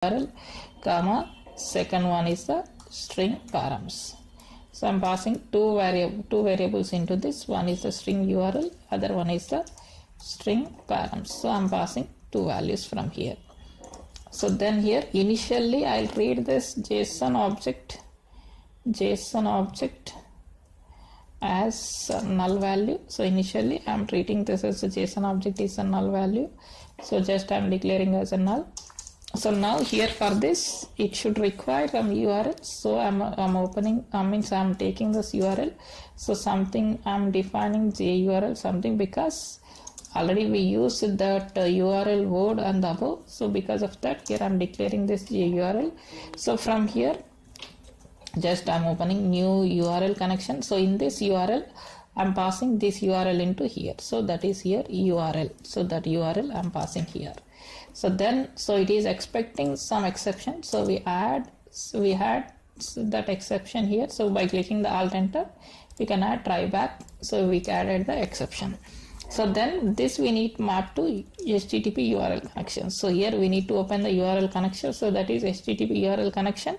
URL, comma, second one is the string params. So I'm passing two variables into this. One is the string URL, other one is the string params. So I'm passing two values from here. So then here initially I'll read this JSON object as a null value. So initially I'm treating this as a JSON object is a null value. So just I'm declaring as a null. So now here for this it should require some URL. So I'm opening, means I'm taking this URL. So something I'm defining JURL something, because already we used that URL word and the above. So because of that here I'm declaring this JURL. So from here just I'm opening new URL connection. So in this URL I'm passing this URL into here. So that is here URL. So that URL I'm passing here. So then, so it is expecting some exception. So we had that exception here. So by clicking the Alt Enter, we can add try back. So we added the exception. So then this we need map to HTTP URL connection. So here we need to open the URL connection. So that is HTTP URL connection.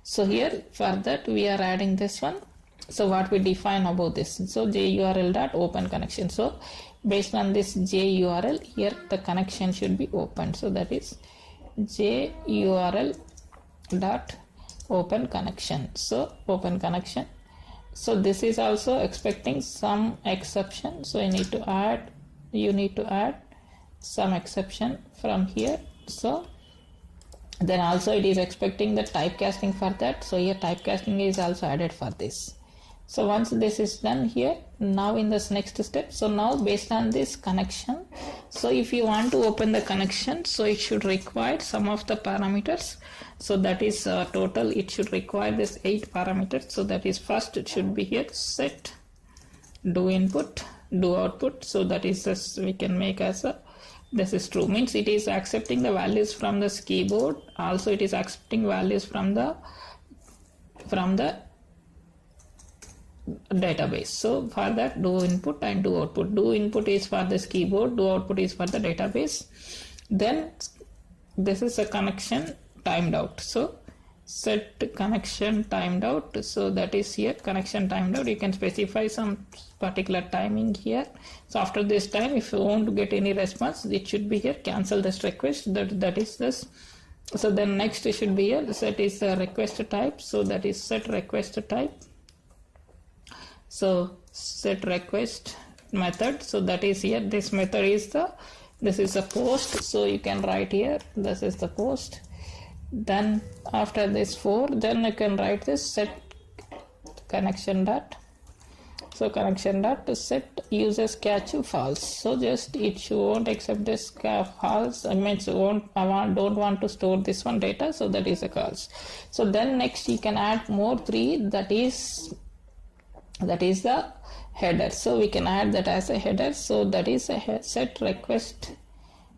So here for that we are adding this one. So what we define about this? So JURL dot open connection. So based on this JURL here the connection should be opened. So that is JURL dot open connection. So open connection. So this is also expecting some exception. So you need to add some exception from here. So then also it is expecting the typecasting for that. So here typecasting is also added for this. So once this is done here, now in this next step, so now based on this connection, so if you want to open the connection, so it should require some of the parameters. So that is total, it should require this 8 parameters. So that is first it should be here set do input, do output. So that is this we can make as a, this is true, means it is accepting the values from the keyboard. Also it is accepting values from the database. So for that do input and do output. Do input is for this keyboard, do output is for the database. Then this is a connection timed out. So set connection timed out. So that is here connection timed out. You can specify some particular timing here. So after this time, if you want to get any response, it should be here cancel this request. That is this. So then next it should be here set is the request type. So that is set request type. So set request method. So that is here this method is this is a post. So you can write here this is the post. Then after this for, then you can write this set connection dot. So connection dot set uses catch false. So just it won't accept this false. I mean don't want to store this one data. So that is a false. So then next you can add more 3, that is the header. So we can add that as a header. So that is a set request.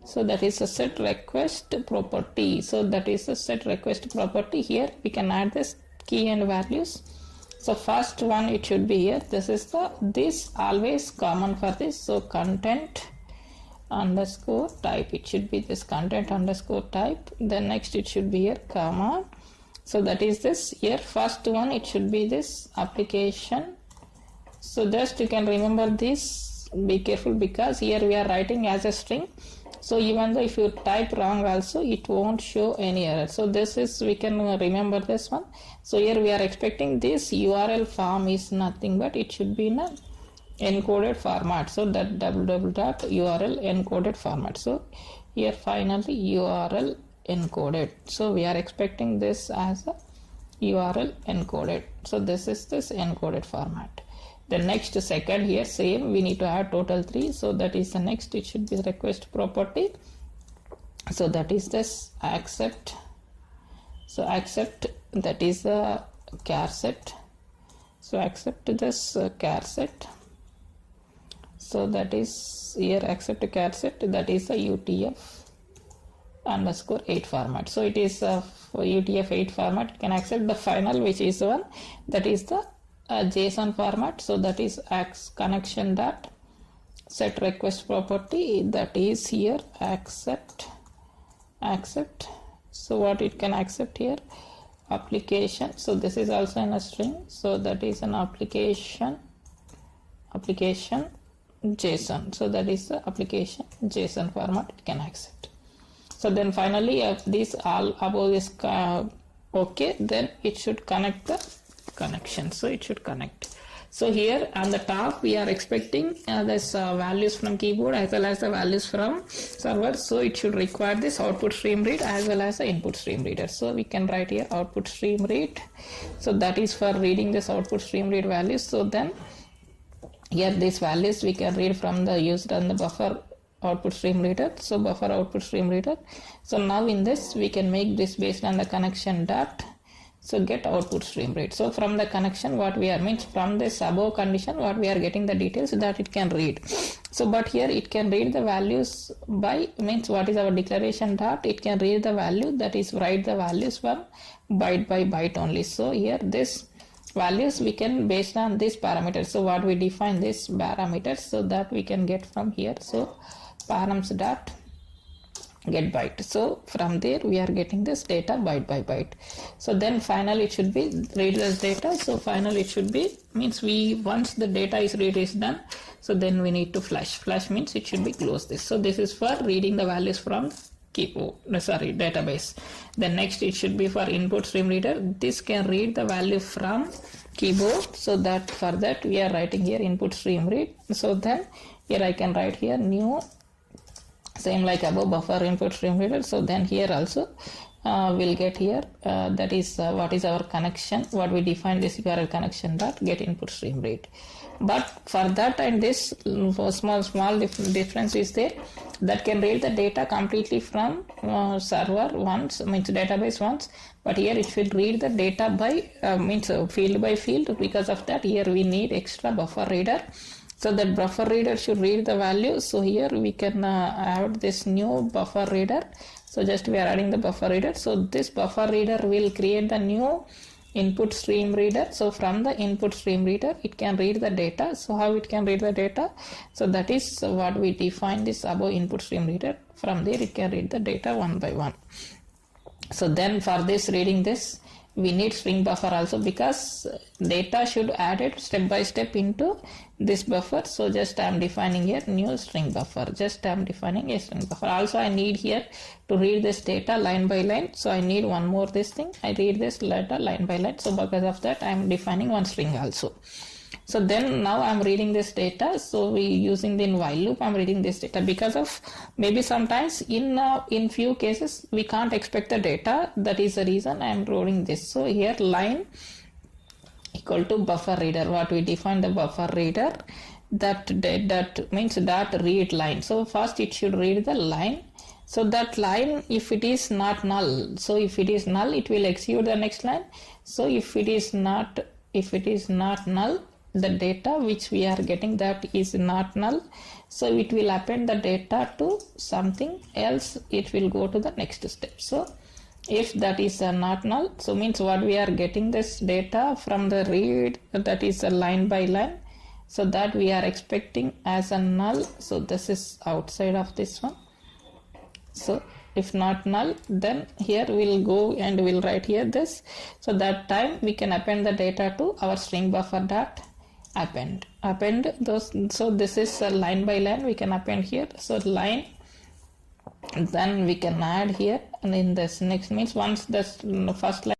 So that is a set request property. So that is a set request property. Here we can add this key and values. So first one it should be here. This is this always common for this. So content underscore type. It should be this content underscore type. Then next it should be here comma. So that is this here. First one it should be this application. So just you can remember this, be careful because here we are writing as a string. So even though if you type wrong also it won't show any error. So this is, we can remember this one. So here we are expecting this URL form is nothing but it should be in a encoded format. So that www.url encoded format. So here finally URL encoded. So we are expecting this as a URL encoded. So this is this encoded format. The next second here same we need to add total 3. So that is the next, it should be request property. So that is this accept. So accept, that is the char set. So accept this char set. So that is here accept char set, that is the UTF underscore 8 format. So it is for UTF 8 format. You can accept the final, which is one, that is the JSON format. So that is connection dot set request property, that is here accept So what it can accept here, application. So this is also in a string, so that is an application JSON. So that is the application JSON format it can accept. So then finally, if this all above is okay, then it should connect the connection. So it should connect. So here on the top we are expecting this values from keyboard as well as the values from server. So it should require this output stream read as well as the input stream reader. So we can write here output stream read. So that is for reading this output stream read values. So then here these values we can read from the used and the buffer output stream reader. So buffer output stream reader. So now in this we can make this based on the connection dot. So get output stream read. So from the connection what we are means from this above condition what we are getting the details that it can read. So but here it can read the values by means what is our declaration dot, it can read the value, that is write the values from byte by byte only. So here this values we can based on this parameter. So what we define this parameters, so that we can get from here. So params dot get byte. So from there we are getting this data byte by byte. So then finally it should be read this data. So finally it should be means we once the data is read is done, so then we need to flush. Flush means it should be close this. So this is for reading the values from keyboard, database. Then next it should be for input stream reader. This can read the value from keyboard. So that for that we are writing here input stream read. So then here I can write here new same like above buffer input stream reader. So then here also we'll get here that is what is our connection, what we define this URL connection dot get input stream read. But for that and this small difference is there, that can read the data completely from server once, means database once, but here it will read the data by means field by field. Because of that here we need extra buffer reader. So that buffer reader should read the value. So here we can add this new buffer reader. So just we are adding the buffer reader. So this buffer reader will create the new input stream reader. So from the input stream reader it can read the data. So how it can read the data? So that is what we define this above input stream reader. From there it can read the data one by one. So then for this reading this we need string buffer also, because data should add it step by step into this buffer. So just I am defining here new string buffer. Just I am defining a string buffer. Also I need here to read this data line by line. So I need one more this thing. I read this data line by line. So because of that I am defining one string also. So then now I'm reading this data. So we using the while loop I'm reading this data, because of maybe sometimes in few cases we can't expect the data. That is the reason I'm reading this. So here line equal to buffer reader. What we define the buffer reader, that means dot read line. So first it should read the line. So that line if it is not null, so if it is null it will execute the next line. So if it is not null, the data which we are getting that is not null, so it will append the data to something else, it will go to the next step. So if that is not null, so means what we are getting this data from the read, that is a line by line, so that we are expecting as a null. So this is outside of this one. So if not null, then here we'll go and we'll write here this. So that time we can append the data to our string buffer dot append those. So this is a line by line we can append here. So line, then we can add here, and in this next means once this first line